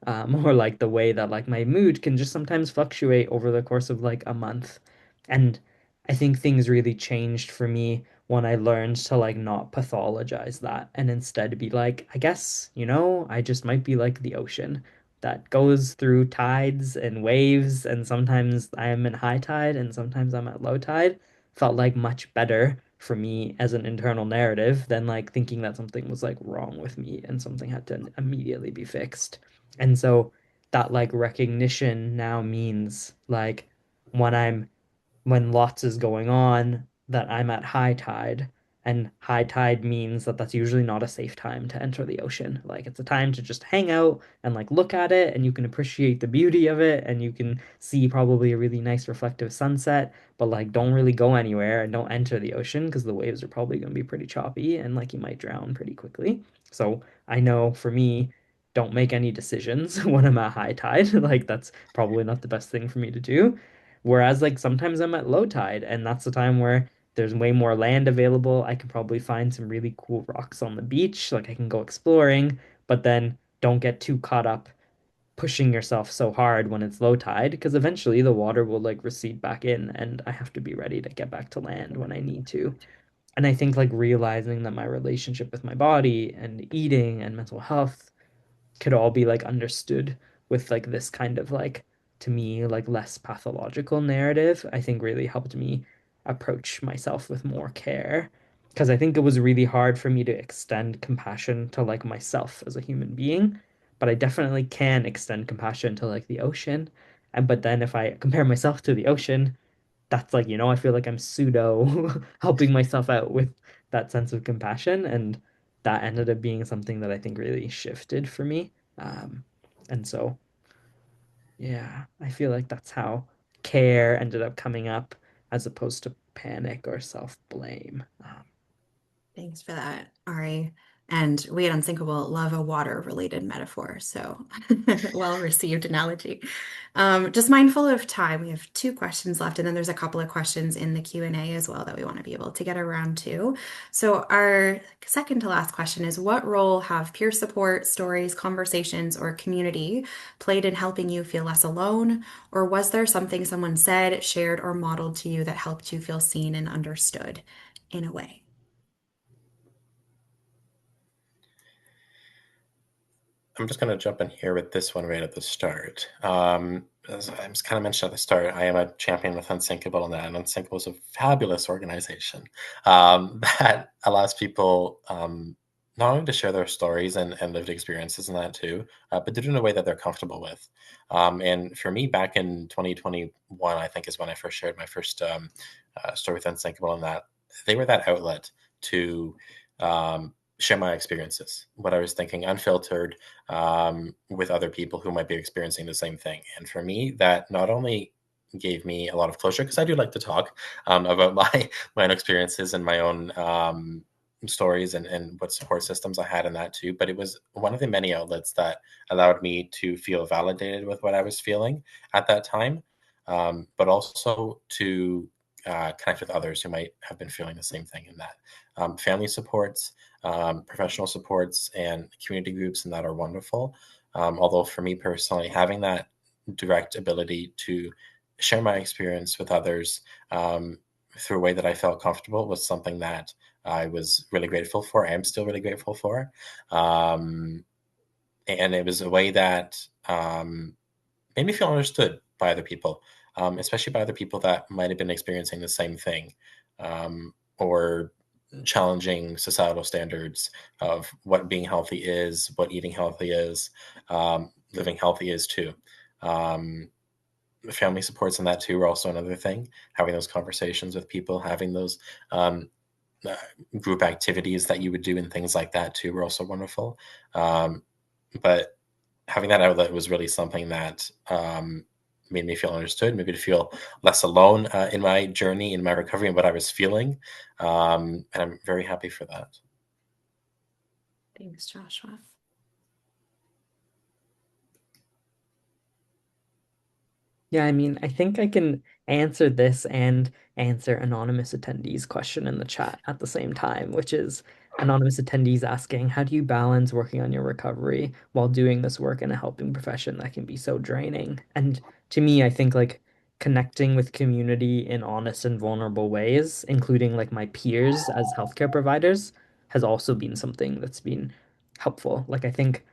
or like the way that like my mood can just sometimes fluctuate over the course of like a month. And I think things really changed for me when I learned to like not pathologize that and instead be like, I guess, I just might be like the ocean that goes through tides and waves, and sometimes I am in high tide and sometimes I'm at low tide. Felt like much better for me as an internal narrative than like thinking that something was like wrong with me and something had to immediately be fixed. And so that like recognition now means like when I'm when lots is going on that I'm at high tide. And high tide means that that's usually not a safe time to enter the ocean. Like it's a time to just hang out and like look at it, and you can appreciate the beauty of it, and you can see probably a really nice reflective sunset, but like don't really go anywhere and don't enter the ocean because the waves are probably going to be pretty choppy and like you might drown pretty quickly. So I know for me, don't make any decisions when I'm at high tide. Like that's probably not the best thing for me to do. Whereas like sometimes I'm at low tide, and that's the time where there's way more land available. I can probably find some really cool rocks on the beach, like I can go exploring, but then don't get too caught up pushing yourself so hard when it's low tide, because eventually the water will like recede back in and I have to be ready to get back to land when I need to. And I think like realizing that my relationship with my body and eating and mental health could all be like understood with like this kind of like, to me, like less pathological narrative, I think really helped me approach myself with more care. Because I think it was really hard for me to extend compassion to like myself as a human being, but I definitely can extend compassion to like the ocean. And but then if I compare myself to the ocean, that's like, I feel like I'm pseudo helping myself out with that sense of compassion. And that ended up being something that I think really shifted for me. Um, and so, yeah, I feel like that's how care ended up coming up as opposed to panic or self-blame. Thanks for that, Ari. And we at Unsinkable love a water-related metaphor, so well-received analogy. Just mindful of time, we have two questions left, and then there's a couple of questions in the Q&A as well that we want to be able to get around to. So our second to last question is, what role have peer support, stories, conversations, or community played in helping you feel less alone? Or was there something someone said, shared, or modeled to you that helped you feel seen and understood in a way? I'm just going to jump in here with this one right at the start. As I was kind of mentioned at the start, I am a champion with Unsinkable, and that Unsinkable is a fabulous organization that allows people not only to share their stories and lived experiences and that too, but to do it in a way that they're comfortable with. And for me, back in 2021, I think is when I first shared my first story with Unsinkable, and that they were that outlet to share my experiences, what I was thinking, unfiltered, with other people who might be experiencing the same thing. And for me, that not only gave me a lot of closure, because I do like to talk about my own experiences and my own stories and what support systems I had in that too. But it was one of the many outlets that allowed me to feel validated with what I was feeling at that time, but also to connect with others who might have been feeling the same thing in that. Family supports, professional supports, and community groups, and that are wonderful. Although for me personally, having that direct ability to share my experience with others through a way that I felt comfortable was something that I was really grateful for. I am still really grateful for. And it was a way that made me feel understood by other people, especially by other people that might have been experiencing the same thing, or challenging societal standards of what being healthy is, what eating healthy is, living healthy is too. Family supports and that too are also another thing. Having those conversations with people, having those uh, group activities that you would do and things like that too were also wonderful. But having that outlet was really something that made me feel understood, maybe to feel less alone in my journey, in my recovery, and what I was feeling. And I'm very happy for that. Thanks, Joshua. Yeah, I mean, I think I can answer this and answer anonymous attendees' question in the chat at the same time, which is anonymous attendees asking, how do you balance working on your recovery while doing this work in a helping profession that can be so draining? And to me, I think like connecting with community in honest and vulnerable ways, including like my peers as healthcare providers, has also been something that's been helpful. Like I think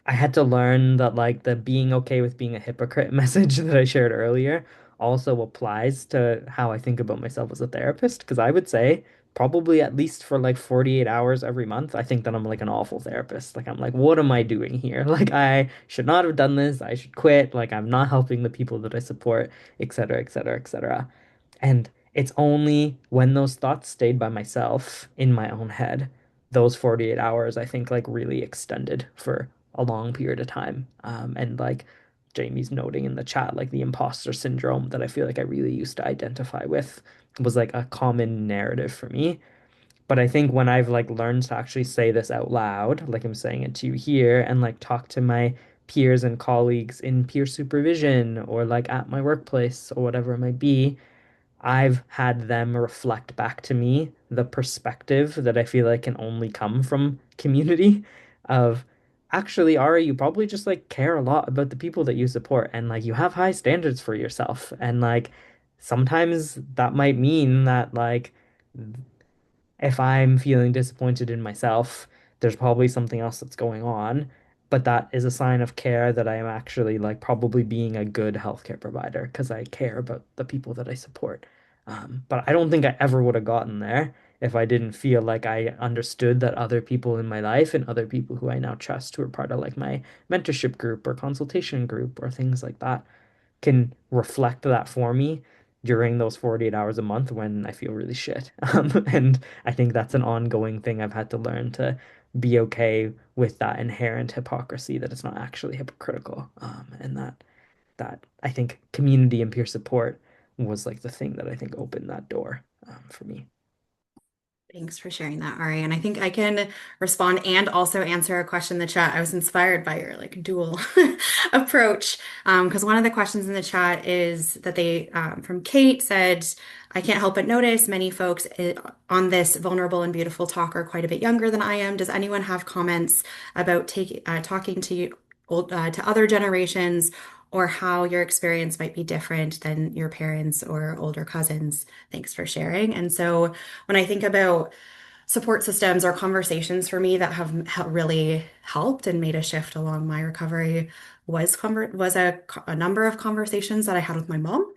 I had to learn that like the being okay with being a hypocrite message that I shared earlier also applies to how I think about myself as a therapist. Because I would say probably at least for like 48 hours every month, I think that I'm like an awful therapist. Like I'm like, what am I doing here? Like I should not have done this. I should quit. Like I'm not helping the people that I support, et cetera, et cetera, et cetera. And it's only when those thoughts stayed by myself in my own head, those 48 hours, I think, like really extended for a long period of time. And like Jamie's noting in the chat, like the imposter syndrome that I feel like I really used to identify with was like a common narrative for me. But I think when I've like learned to actually say this out loud, like I'm saying it to you here, and like talk to my peers and colleagues in peer supervision or like at my workplace or whatever it might be, I've had them reflect back to me the perspective that I feel like can only come from community of actually, Ari, you probably just like care a lot about the people that you support and like you have high standards for yourself. And like sometimes that might mean that like if I'm feeling disappointed in myself, there's probably something else that's going on. But that is a sign of care that I am actually like probably being a good healthcare provider because I care about the people that I support. But I don't think I ever would have gotten there if I didn't feel like I understood that other people in my life and other people who I now trust who are part of like my mentorship group or consultation group or things like that can reflect that for me during those 48 hours a month when I feel really shit. And I think that's an ongoing thing I've had to learn to be okay with that inherent hypocrisy that it's not actually hypocritical. And that I think community and peer support was like the thing that I think opened that door for me. Thanks for sharing that, Ari. And I think I can respond and also answer a question in the chat. I was inspired by your like dual approach. Because one of the questions in the chat is that they, from Kate said, I can't help but notice many folks on this vulnerable and beautiful talk are quite a bit younger than I am. Does anyone have comments about talking to to other generations or how your experience might be different than your parents or older cousins? Thanks for sharing. And so when I think about support systems or conversations for me that have really helped and made a shift along my recovery was a number of conversations that I had with my mom,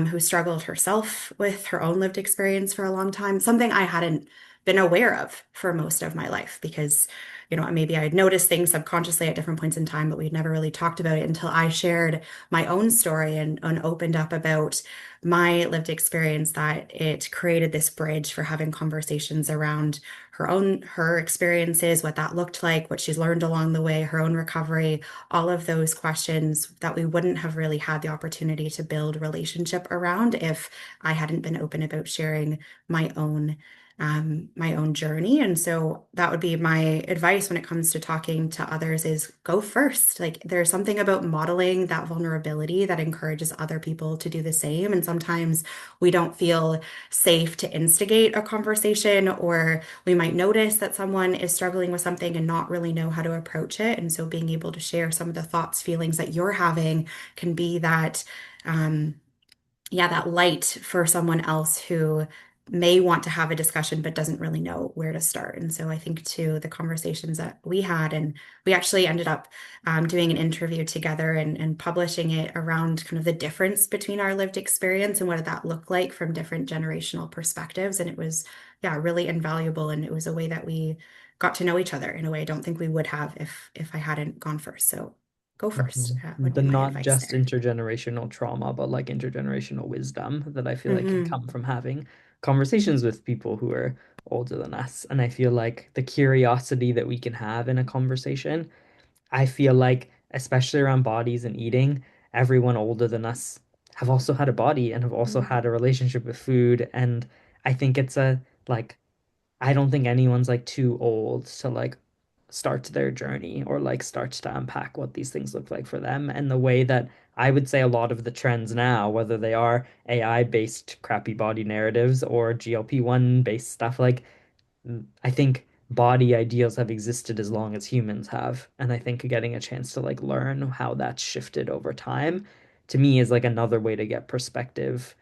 who struggled herself with her own lived experience for a long time, something I hadn't been aware of for most of my life because, maybe I had noticed things subconsciously at different points in time, but we'd never really talked about it until I shared my own story and opened up about my lived experience, that it created this bridge for having conversations around her experiences, what that looked like, what she's learned along the way, her own recovery, all of those questions that we wouldn't have really had the opportunity to build relationship around if I hadn't been open about sharing my own my own journey. And so that would be my advice when it comes to talking to others is go first. Like there's something about modeling that vulnerability that encourages other people to do the same. And sometimes we don't feel safe to instigate a conversation, or we might notice that someone is struggling with something and not really know how to approach it. And so being able to share some of the thoughts, feelings that you're having can be that um, yeah, that light for someone else who may want to have a discussion but doesn't really know where to start. And so I think too, the conversations that we had, and we actually ended up doing an interview together and publishing it around kind of the difference between our lived experience and what did that look like from different generational perspectives. And it was, yeah, really invaluable. And it was a way that we got to know each other in a way I don't think we would have if I hadn't gone first. So go first, would The be my not advice just there. intergenerational trauma, but like intergenerational wisdom that I feel like can Hmm. come from having conversations with people who are older than us. And I feel like the curiosity that we can have in a conversation, I feel like, especially around bodies and eating, everyone older than us have also had a body and have also had a relationship with food. And I think it's like, I don't think anyone's like too old to like start their journey or like start to unpack what these things look like for them. And the way that I would say a lot of the trends now, whether they are AI based crappy body narratives or GLP-1 based stuff, like I think body ideals have existed as long as humans have. And I think getting a chance to like learn how that's shifted over time to me is like another way to get perspective.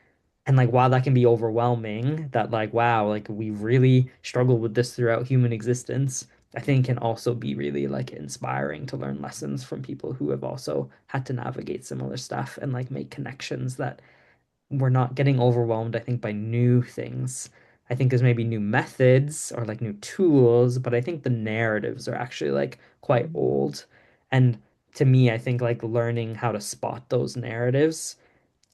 And like while that can be overwhelming, that like, wow, like we really struggled with this throughout human existence, I think can also be really like inspiring to learn lessons from people who have also had to navigate similar stuff and like make connections that we're not getting overwhelmed, I think, by new things. I think there's maybe new methods or like new tools, but I think the narratives are actually like quite old. And to me, I think like learning how to spot those narratives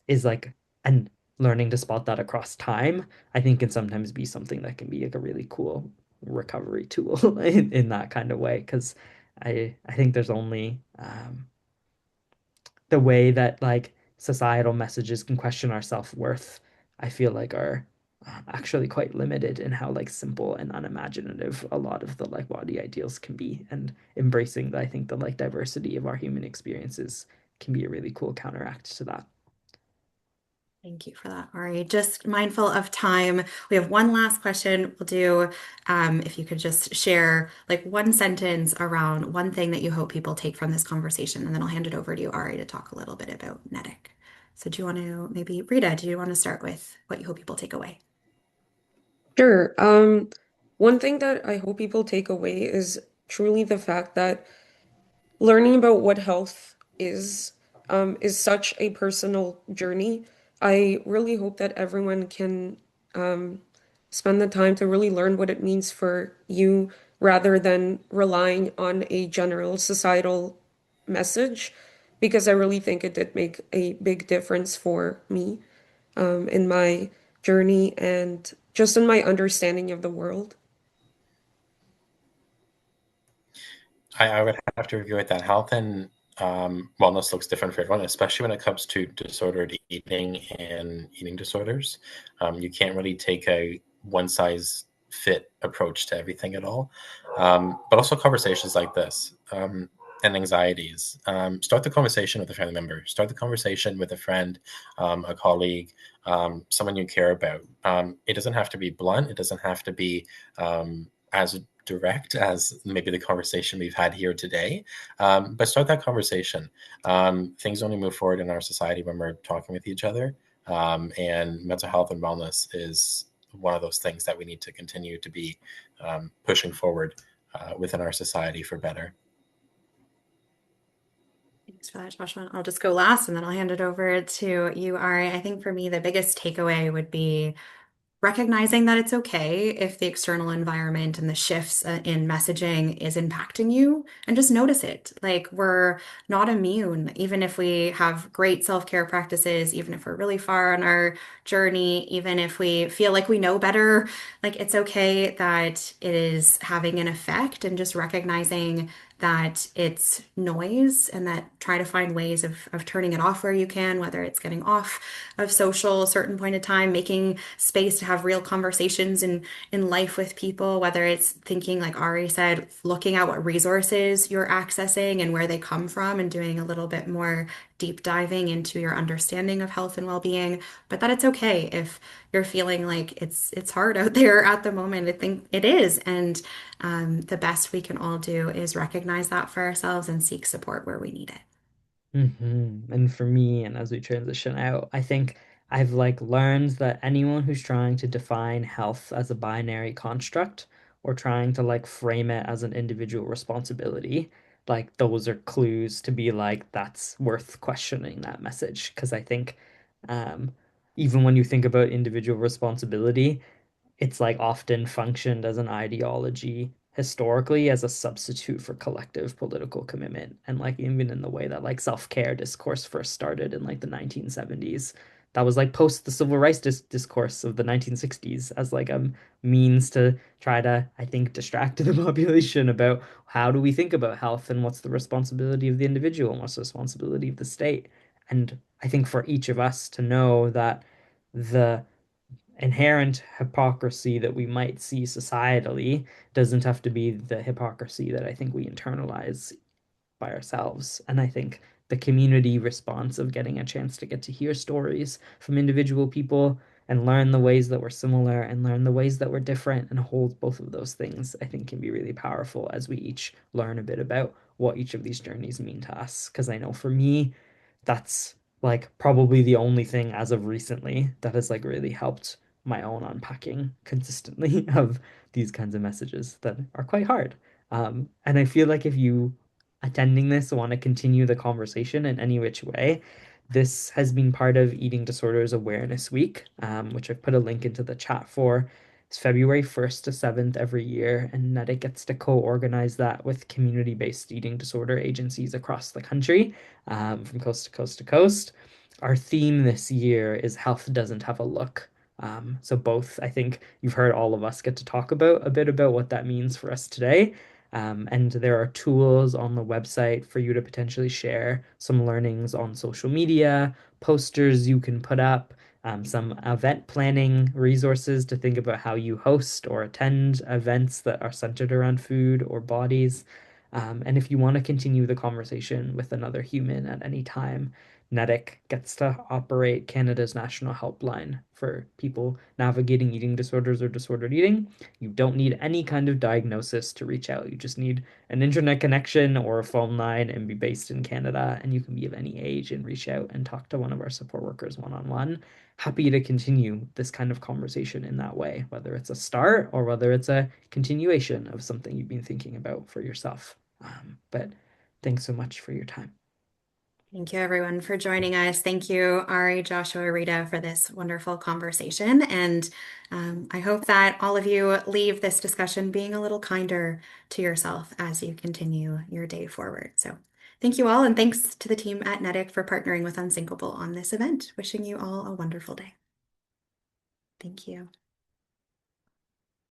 is like, and learning to spot that across time, I think can sometimes be something that can be like a really cool recovery tool in that kind of way. Because I think there's only the way that like societal messages can question our self-worth, I feel like are actually quite limited in how like simple and unimaginative a lot of the like body ideals can be. And embracing I think the like diversity of our human experiences can be a really cool counteract to that. Thank you for that, Ari. Just mindful of time. We have one last question. We'll do, if you could just share like one sentence around one thing that you hope people take from this conversation, and then I'll hand it over to you, Ari, to talk a little bit about NEDIC. So do you want to maybe, Rita, do you want to start with what you hope people take away? Sure. One thing that I hope people take away is truly the fact that learning about what health is such a personal journey. I really hope that everyone can spend the time to really learn what it means for you rather than relying on a general societal message, because I really think it did make a big difference for me in my journey and just in my understanding of the world. I would have to agree with that. Health and wellness looks different for everyone, especially when it comes to disordered eating and eating disorders. You can't really take a one size fit approach to everything at all. But also conversations like this and anxieties. Start the conversation with a family member. Start the conversation with a friend, a colleague, someone you care about. It doesn't have to be blunt. It doesn't have to be as direct as maybe the conversation we've had here today, but start that conversation. Things only move forward in our society when we're talking with each other, and mental health and wellness is one of those things that we need to continue to be pushing forward within our society for better. Thanks for that, Joshua. I'll just go last and then I'll hand it over to you, Ari. I think for me, the biggest takeaway would be recognizing that it's okay if the external environment and the shifts in messaging is impacting you, and just notice it. Like, we're not immune, even if we have great self-care practices, even if we're really far on our journey, even if we feel like we know better, like, it's okay that it is having an effect, and just recognizing that it's noise, and that try to find ways of turning it off where you can, whether it's getting off of social a certain point of time, making space to have real conversations in life with people, whether it's thinking, like Ari said, looking at what resources you're accessing and where they come from, and doing a little bit more deep diving into your understanding of health and well-being. But that it's okay if you're feeling like it's hard out there at the moment. I think it is. And the best we can all do is recognize that for ourselves and seek support where we need it. And for me, and as we transition out, I think I've like learned that anyone who's trying to define health as a binary construct or trying to like frame it as an individual responsibility, like those are clues to be like, that's worth questioning that message. Because I think um, even when you think about individual responsibility, it's like often functioned as an ideology historically as a substitute for collective political commitment. And like even in the way that like self-care discourse first started in like the 1970s, that was like post the civil rights discourse of the 1960s as like a means to try to, I think, distract the population about how do we think about health and what's the responsibility of the individual and what's the responsibility of the state. And I think for each of us to know that the inherent hypocrisy that we might see societally doesn't have to be the hypocrisy that I think we internalize by ourselves. And I think the community response of getting a chance to get to hear stories from individual people and learn the ways that we're similar and learn the ways that we're different and hold both of those things, I think can be really powerful as we each learn a bit about what each of these journeys mean to us. Because I know for me, that's like probably the only thing as of recently that has like really helped my own unpacking consistently of these kinds of messages that are quite hard. And I feel like if you attending this want to continue the conversation in any which way, this has been part of Eating Disorders Awareness Week, which I've put a link into the chat for. It's February 1st to 7th every year, and NEDIC gets to co-organize that with community-based eating disorder agencies across the country, from coast to coast to coast. Our theme this year is Health Doesn't Have a Look. So both, I think you've heard all of us get to talk about a bit about what that means for us today. And there are tools on the website for you to potentially share some learnings on social media, posters you can put up, some event planning resources to think about how you host or attend events that are centered around food or bodies. And if you want to continue the conversation with another human at any time, NEDIC gets to operate Canada's national helpline for people navigating eating disorders or disordered eating. You don't need any kind of diagnosis to reach out. You just need an internet connection or a phone line and be based in Canada. And you can be of any age and reach out and talk to one of our support workers one-on-one. Happy to continue this kind of conversation in that way, whether it's a start or whether it's a continuation of something you've been thinking about for yourself. But thanks so much for your time. Thank you, everyone, for joining us. Thank you, Ari, Joshua, Rita, for this wonderful conversation. And I hope that all of you leave this discussion being a little kinder to yourself as you continue your day forward. So thank you all. And thanks to the team at NEDIC for partnering with Unsinkable on this event. Wishing you all a wonderful day. Thank you.